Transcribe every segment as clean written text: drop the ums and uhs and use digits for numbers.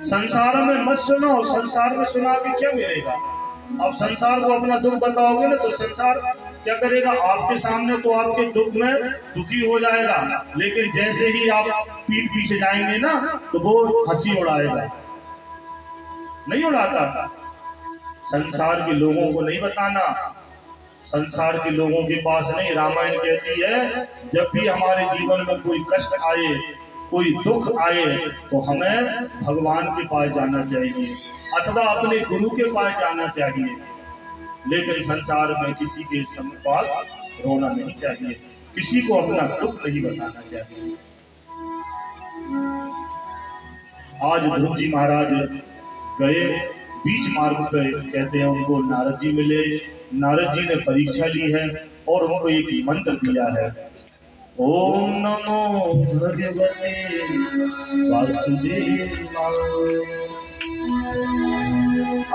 संसार में मत सुनो, संसार में सुना के क्या मिलेगा। अब संसार को अपना दुख बताओगे ना तो संसार क्या करेगा, आपके सामने तो आपके दुख में दुखी हो जाएगा, लेकिन जैसे ही आप पीठ पीछे जाएंगे ना तो वो हंसी उड़ाएगा। नहीं उड़ाता। संसार के लोगों को नहीं बताना, संसार के लोगों के पास नहीं। रामायण कहती है जब भी हमारे जीवन में कोई कष्ट आए, कोई दुख आए, तो हमें भगवान के पास जाना चाहिए अथवा अपने गुरु के पास जाना चाहिए, लेकिन संसार में किसी के पास रोना नहीं चाहिए, किसी को अपना दुख नहीं बताना चाहिए। आज ध्रुव जी महाराज गए बीच मार्ग पे, कहते हैं उनको नारद जी मिले। नारद जी ने परीक्षा ली है और उनको एक मंत्र दिया है, ओम नमो भगवते वासुदेवाय।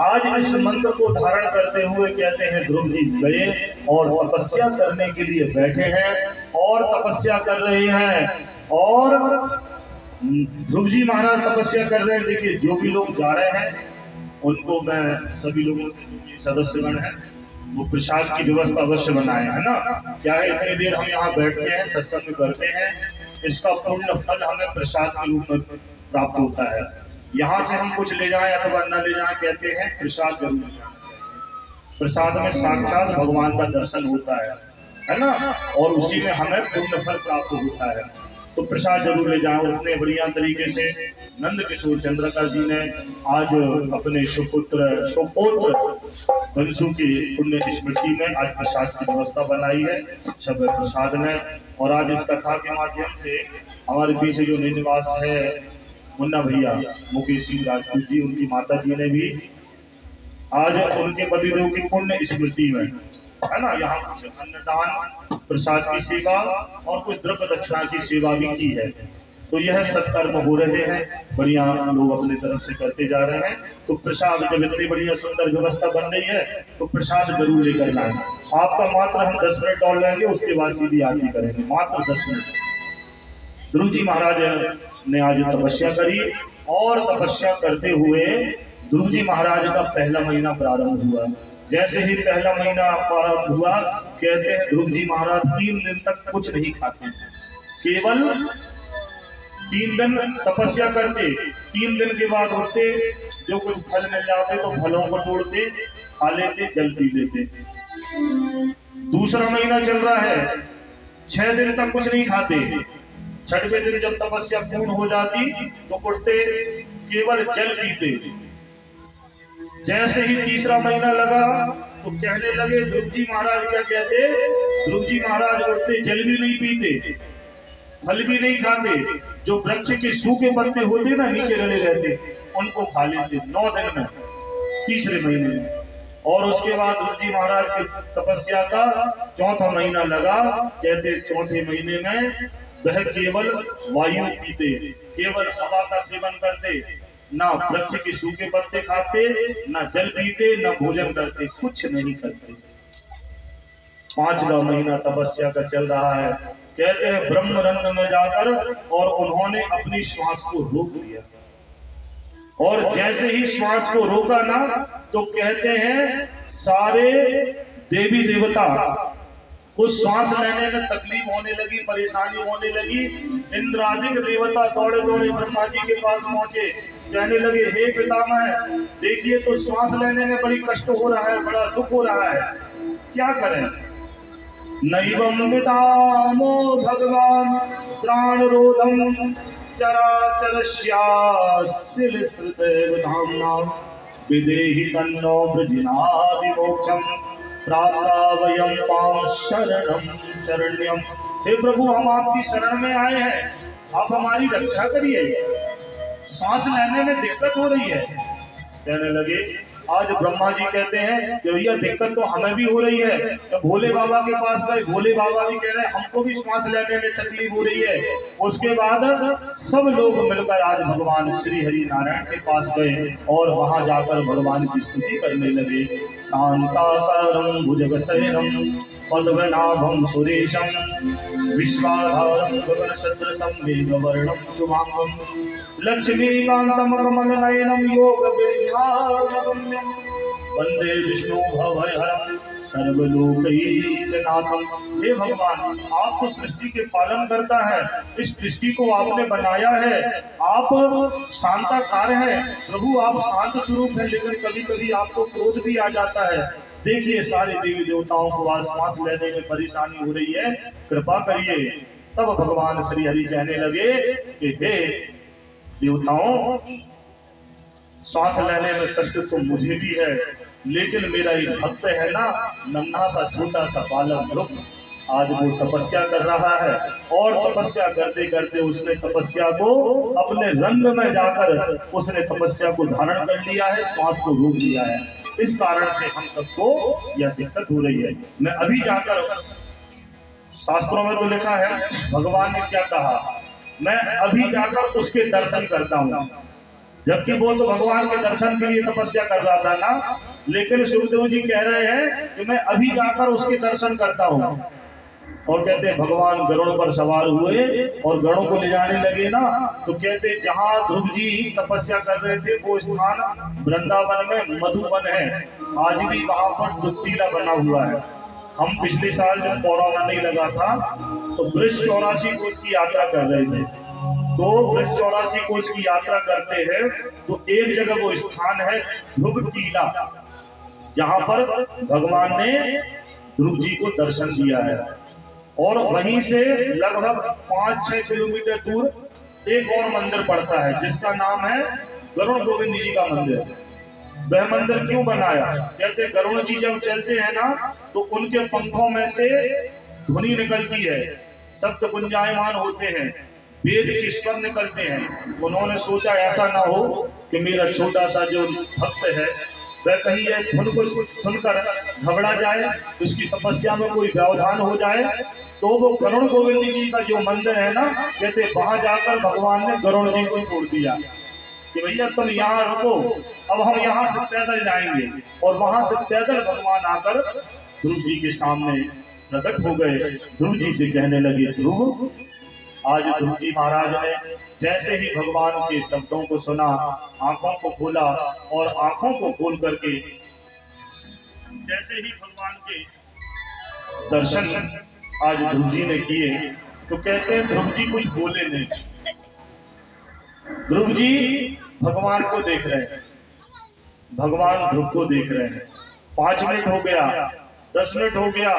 आज इस मंत्र को धारण करते हुए कहते हैं ध्रुव जी गए और तपस्या करने के लिए बैठे हैं और तपस्या कर रहे हैं। और ध्रुव जी महाराज तपस्या कर रहे हैं। देखिए जो भी लोग जा रहे हैं उनको मैं सभी लोगों से, जो भी सदस्यगण है वो प्रसाद की व्यवस्था अवश्य बनाए, है ना। क्या है, इतनी देर हम यहाँ बैठते हैं सत्संग करते हैं, इसका पूर्ण फल हमें प्रसाद के रूप में प्राप्त होता है। यहाँ से हम कुछ ले जाएं अथवा न ले जाएं, कहते हैं प्रसाद जरूर ले जाएं। प्रसाद में साक्षात भगवान का दर्शन होता है ना, और उसी में हमें पूर्ण फल प्राप्त होता है। तो प्रसाद जरूर ले जाओ। उतने बढ़िया तरीके से नंद किशोर चंद्रिका जी ने आज अपने सुपुत्र बंसु की पुण्य स्मृति में आज प्रसाद की व्यवस्था बनाई है सब प्रसाद में। और आज इस कथा के माध्यम से हमारे पीछे जो निवास है मुन्ना भैया मुकेश सिंह राजपूत जी, उनकी माता जी ने भी आज उनके पतिदेव की पुण्य स्मृति में, है ना, यहाँ कुछ अन्नदान, प्रसाद की सेवा और कुछ द्रव्य दक्षिणा की सेवा भी की है। तो यह सत्कर्म हो रहे हैं, बढ़िया लोग अपने तरफ से करते जा रहे हैं। तो प्रसाद जब इतनी बढ़िया सुंदर व्यवस्था बन रही है तो प्रसाद जरूर लेकर जाए। आपका मात्र हम 10 मिनट और लेंगे, उसके बाद सीधी आरती करेंगे, मात्र 10 मिनट। ध्रुव जी महाराज ने आज तपस्या करी और तपस्या करते हुए ध्रुव जी महाराज का पहला महीना प्रारंभ हुआ। जैसे ही पहला महीना प्रारंभ हुआ, कहते हैं ध्रुव जी महाराज 3 दिन तक कुछ नहीं खाते, केवल 3 दिन तपस्या करते। 3 दिन के बाद उठते, जो कुछ फल मिल जाते तो फलों को तोड़ते, खा लेते, जल पी लेते। दूसरा महीना चल रहा है, 6 दिन तक कुछ नहीं खाते। 6वें दिन जब तपस्या पूर्ण हो जाती तो उठते, केवल जल पीते। जैसे ही तीसरा महीना लगा तो कहने लगे ध्रुव जी महाराज, क्या कहते, ध्रुव जी महाराज उठते, जल भी नहीं पीते, फल भी नहीं खाते, जो वृक्ष के सूखे पत्ते होते ना नीचे डले रहते उनको खा लेते 9 दिन में, तीसरे महीने में। और उसके बाद ध्रुव जी महाराज की तपस्या का 4था महीना लगा। कहते 4थे महीने में वह केवल वायु पीते, केवल हवा का सेवन करते, ना वृक्ष के सूखे पत्ते खाते, ना जल पीते, ना भोजन करते, कुछ नहीं करते। 5वां महीना तपस्या का चल रहा है। कहते हैं ब्रह्मरंध्र में जाकर और उन्होंने अपनी श्वास को रोक दिया, और जैसे ही श्वास को रोका ना तो कहते हैं सारे देवी देवता को श्वास लेने में तकलीफ होने लगी, परेशानी होने लगी। इंद्रादिक देवता दौड़े दौड़े ब्रह्मा जी के पास पहुंचे, कहने लगे हे पितामह, देखिए तो श्वास लेने में बड़ी कष्ट हो रहा है, बड़ा दुख हो रहा है, क्या करें। नैवं विदामो भगवान प्राणरोधम चराचरस्यास्य धाम्ना विदेहि तन्नो वृजिनादि मोक्षम प्राप्ता वयं तां शरणं शरण्यम। हे प्रभु, हम आपकी शरण में आए हैं, आप हमारी रक्षा करिए, सांस लेने में दिक्कत हो रही है। कहने लगे, आज ब्रह्मा जी कहते हैं कि भैया दिक्कत तो हमें भी हो रही है। तो भोले बाबा के पास गए, भोले बाबा भी कह रहे हैं हमको भी श्वास लेने में तकलीफ हो रही है। उसके बाद सब लोग मिलकर आज भगवान श्री हरि नारायण के पास गए और वहां जाकर भगवान की स्तुति करने लगे। शांताकारं भुजगशयनं पद्मनाभं सुरेशं विश्वाधारं गगनसदृशं मेघवर्णं शुभांगं लक्ष्मीकान्तं कमलनयनं योगविद्यागम्यं वंदे विष्णु भवहरं सर्वलोकैकनाथम। हे भगवान, आप तो सृष्टि के पालन करता है, इस सृष्टि को आपने बनाया है, आप शांताकार है प्रभु, आप शांत स्वरूप है, लेकिन कभी कभी आपको क्रोध भी आ जाता है। देखिए सारे देवी देवताओं को आज सांस लेने में परेशानी हो रही है, कृपा करिए। तब भगवान श्री हरि कहने लगे कि हे देवताओं, सांस लेने में कष्ट तो मुझे भी है, लेकिन मेरा एक भक्त है ना, नन्हा सा छोटा सा बालक ध्रुव, आज वो तपस्या कर रहा है और तपस्या करते करते उसने तपस्या को अपने रंग में जाकर उसने तपस्या को धारण कर लिया है, श्वास को रोक लिया है। इस कारण से हम सबको यह दिक्कत हो रही है। मैं अभी जाकर, शास्त्रों में तो लिखा है, भगवान ने क्या कहा, मैं अभी जाकर उसके दर्शन करता हूँ, जबकि वो तो भगवान के दर्शन के लिए तपस्या कर रहा था ना, लेकिन सुखदेव जी कह रहे हैं कि मैं अभी जाकर उसके दर्शन करता हूँ। और कहते हैं भगवान गरुड़ पर सवार हुए और गरुड़ को ले जाने लगे ना, तो कहते जहां ध्रुव जी तपस्या कर रहे थे वो स्थान वृंदावन में मधुवन है, आज भी वहां पर दुत्तीला बना हुआ है। हम पिछले साल जब कोरोना नहीं लगा था तो वृक्ष 84 कोस की यात्रा कर रहे थे, तो वृक्ष 84 कोस की यात्रा करते हैं तो एक जगह वो स्थान है ध्रुव टीला, जहां पर भगवान ने ध्रुव जी को दर्शन दिया है। और वहीं से लगभग 5-6 किलोमीटर दूर एक और मंदिर पड़ता है जिसका नाम है गरुड़ गोविंद जी का मंदिर। वह मंदिर क्यों बनाया, कहते गरुड़ जी जब चलते हैं ना तो उनके पंखों में से ध्वनि निकलती है, शब्द गुंजायमान होते हैं, वेद के स्वर निकलते हैं। उन्होंने सोचा ऐसा ना हो कि मेरा छोटा सा जो भक्त है वह कहीं यह धुन को सुनकर घबरा जाए, उसकी तपस्या में कोई व्यवधान हो जाए, तो वो गरुड़ गोविंद जी का जो मंदिर है ना, कहते वहां जाकर भगवान ने गरुड़ जी को छोड़ दिया कि भैया तुम यहाँ रुको, अब हम यहाँ से पैदल जाएंगे। और वहां से पैदल भगवान आकर ध्रुव जी के सामने प्रकट हो गए। ध्रुव जी से कहने लगे, ध्रुव, आज ध्रुव जी महाराज ने जैसे ही भगवान के शब्दों को सुना, आंखों को खोला और आंखों को खोल करके जैसे ही भगवान के दर्शन आज ध्रुव जी ने किए, तो कहते हैं ध्रुव जी कुछ बोले नहीं। ध्रुव जी भगवान को देख रहे हैं, भगवान ध्रुव को देख रहे हैं। 5 मिनट हो गया, 10 मिनट हो गया,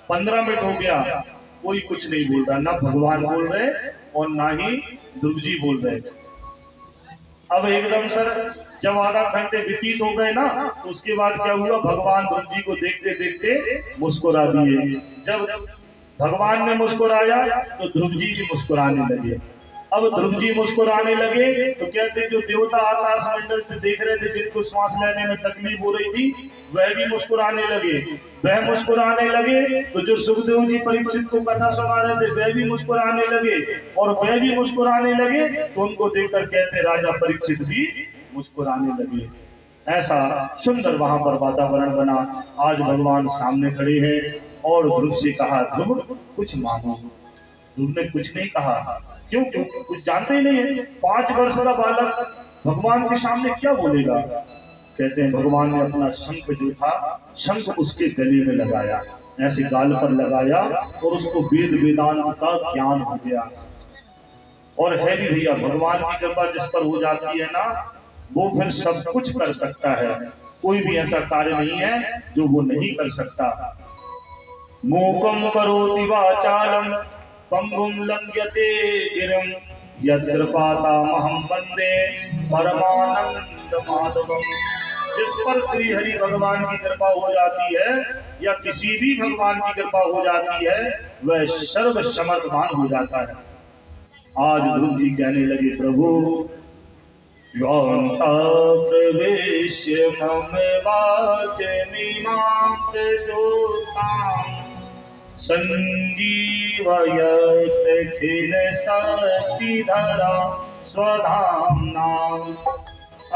15 मिनट हो गया, कोई कुछ नहीं बोल रहा, ना भगवान बोल रहे और ना ही ध्रुव जी बोल रहे। अब एकदम सर जब आधा घंटे व्यतीत हो गए ना, तो उसके बाद क्या हुआ, भगवान ध्रुव जी को देखते देखते मुस्कुरा दिए। जब भगवान ने मुस्कुराया तो ध्रुव जी भी मुस्कुराने लगे। अब ध्रुव जी मुस्कुराने लगे तो कहते जो देवता आकाश मंडल से देख रहे थे, जिनको सांस लेने में तकलीफ हो रही थी, वह भी मुस्कुराने लगे। वह मुस्कुराने लगे तो जो सुखदेव जी परीक्षित को कथा सुना रहे थे वह भी मुस्कुराने लगे, और वह भी मुस्कुराने लगे तो उनको देखकर कहते राजा परीक्षित भी मुस्कुराने लगे। ऐसा सुंदर वहां पर वातावरण बना। आज भगवान सामने खड़े हैं और ध्रुव से कहा, ध्रुव कुछ मांगो। ध्रुव ने कुछ नहीं कहा, क्यों कुछ जानते ही नहीं है। 5 वर्ष का बालक भगवान के सामने क्या बोलेगा। कहते हैं भगवान ने अपना शंख जो था, शंख उसके गले में लगाया, ऐसे गाल पर लगाया और उसको वेद वेदांत का ज्ञान हो गया। और है भी भैया, भगवान की कृपा जिस पर हो जाती है ना, वो फिर सब कुछ कर सकता है। कोई भी ऐसा कार्य नहीं है जो वो नहीं कर सकता। मूकम करोति वाचालम पंगुम लंघ्यते गिरिम यत्कृपातामहं वंदे परमानंद माधवम। जिस पर श्री हरि भगवान की कृपा हो जाती है या किसी भी भगवान की कृपा हो जाती है, वह सर्व समर्थवान हो जाता है। आज ध्रुव जी कहने लगे, प्रभु प्रवेश्य मम वाचमिमां प्रसूतां संजीवयत खिल शक्तिधरा स्वधाम्ना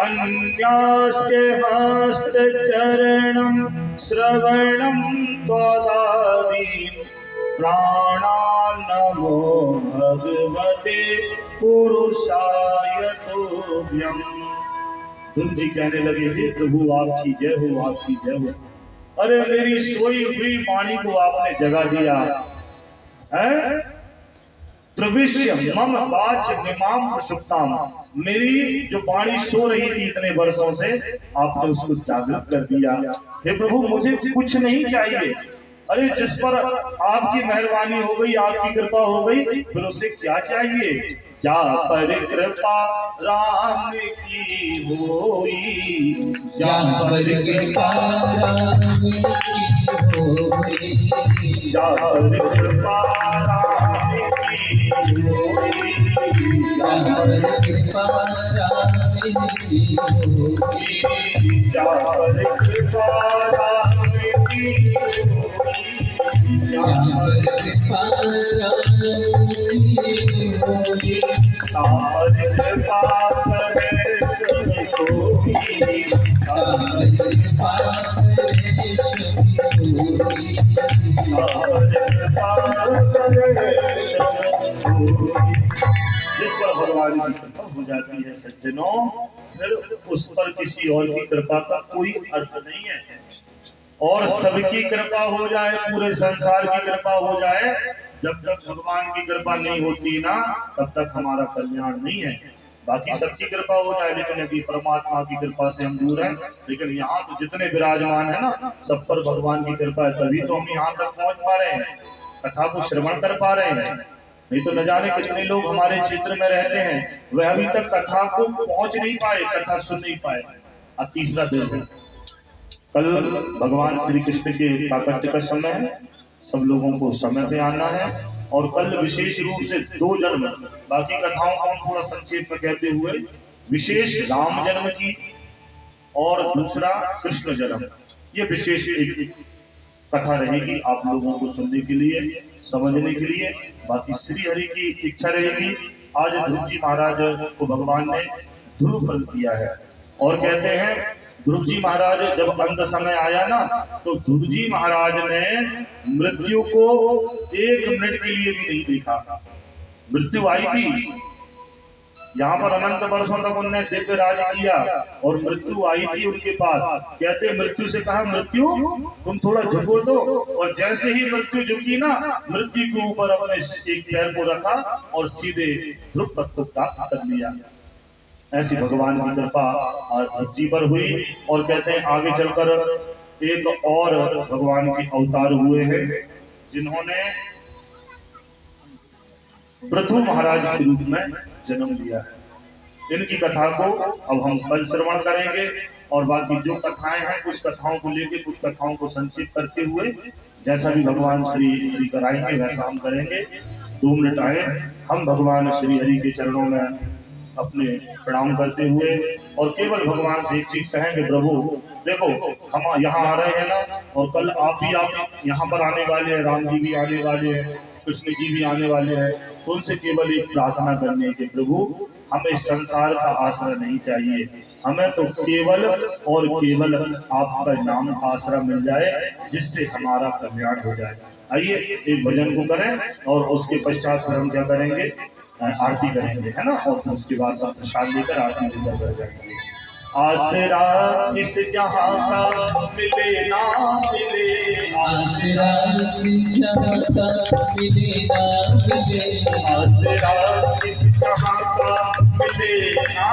अन्याश्च हस्तचरणं श्रवणं त्वदादीन् प्राणानमो भगवते पुरुषाय तुभ्यम्। धुन जी कहने लगे, हे प्रभु आपकी जय हो, आपकी जय हो। अरे मेरी सोई हुई वाणी को आपने जगा दिया है। प्रविश्य मम वाच मिमाम सुप्ताम, मेरी जो वाणी सो रही थी इतने वर्षों से, आपने उसको जागृत कर दिया। हे प्रभु मुझे कुछ नहीं चाहिए। अरे जिस पर आपकी मेहरबानी हो गई, आपकी कृपा हो गई, फिर उसे क्या चाहिए। जा पर कृपा राम की होई, जा पर कृपा राम की होई, जा पर कृपा राम की होई, जा पर कृपा राम की होई, जा पर कृपा राम की होई, जा पर कृपा राम की होई, तार कृपा करे सब कोई, तार कृपा करे सब कोई, तार कृपा करे सब कोई। जिस पर भगवान की कृपा हो जाती है सज्जनों, फिर उस पर किसी और की कृपा का कोई अर्थ नहीं है। और सबकी कृपा हो जाए, पूरे संसार की कृपा हो जाए, जब तक भगवान की कृपा नहीं होती ना, तब तक हमारा कल्याण नहीं है। बाकी सबकी कृपा हो जाए, लेकिन अभी परमात्मा की कृपा से हम दूर हैं। लेकिन यहाँ तो जितने विराजमान है ना, सब पर भगवान की कृपा है, तभी तो हम यहाँ तक पहुंच पा रहे हैं, कथा को श्रवण कर पा रहे हैं। नहीं तो न जाने कितने लोग हमारे क्षेत्र में रहते हैं, वह अभी तक कथा को पहुंच नहीं पाए, कथा सुन नहीं पाए। अब तीसरा दिन है, कल भगवान श्री कृष्ण के प्राकट्य का समय है, सब लोगों को समय पे आना है। और कल विशेष रूप से 2 जन्म, बाकी कथाओं को हम थोड़ा संक्षेप में कहते हुए, विशेष राम जन्म की और दूसरा कृष्ण जन्म, ये विशेष एक कथा रहेगी आप लोगों को सुनने के लिए, समझने के लिए। बाकी श्री हरि की इच्छा रहेगी। आज ध्रुव जी महाराज को भगवान ने ध्रुव फल दिया है, और कहते हैं ध्रुव जी महाराज जब अंत समय आया ना, तो ध्रुव जी महाराज ने मृत्यु को 1 मिनट के लिए भी नहीं देखा। मृत्यु आई थी यहाँ पर, अनंत वर्षों तक उन्होंने दिव्य राज किया, और मृत्यु आई थी उनके पास। कहते मृत्यु से कहा, मृत्यु तुम थोड़ा झुको दो। और जैसे ही मृत्यु झुकी ना, मृत्यु के ऊपर अपने एक पैर को रखा और सीधे ध्रुव पद को प्राप्त कर लिया। ऐसी भगवान की कृपा ध्रुव जी पर हुई। और कहते हैं आगे चलकर एक और भगवान के अवतार हुए हैं, जिन्होंने पृथु महाराज के रूप में जन्म लिया है। इनकी कथा को अब हम कल श्रवण करेंगे, और बाकी जो कथाएं हैं, कुछ कथाओं को लेकर कुछ कथाओं को संक्षिप्त करते हुए, जैसा भी भगवान श्री हरि कराएंगे वैसा हम करेंगे। 2 मिनट आए, हम भगवान श्री हरि के चरणों में अपने प्रणाम करते हुए, और केवल भगवान से एक चीज कहेंगे, प्रभु देखो हम यहाँ आ रहे हैं ना, और कल आप यहाँ पर आने वाले हैं, राम जी भी आने वाले हैं, कृष्ण जी भी आने वाले हैं। तो उनसे केवल एक प्रार्थना करने के, प्रभु हमें इस संसार का आश्रय नहीं चाहिए, हमें तो केवल और केवल आपका नाम का आश्रय मिल जाए, जिससे हमारा कल्याण हो जाए। आइए एक भजन को करें, और उसके पश्चात फिर हम क्या करेंगे, आरती करेंगे, है ना। और फिर उसके बाद सब प्रसाद लेकर आरती पूजा कर जाएंगे। आसरा इस जहां का मिले ना मिले, आसरा इस जहां का मिले ना मिले, आसरा इस जहां का मिले ना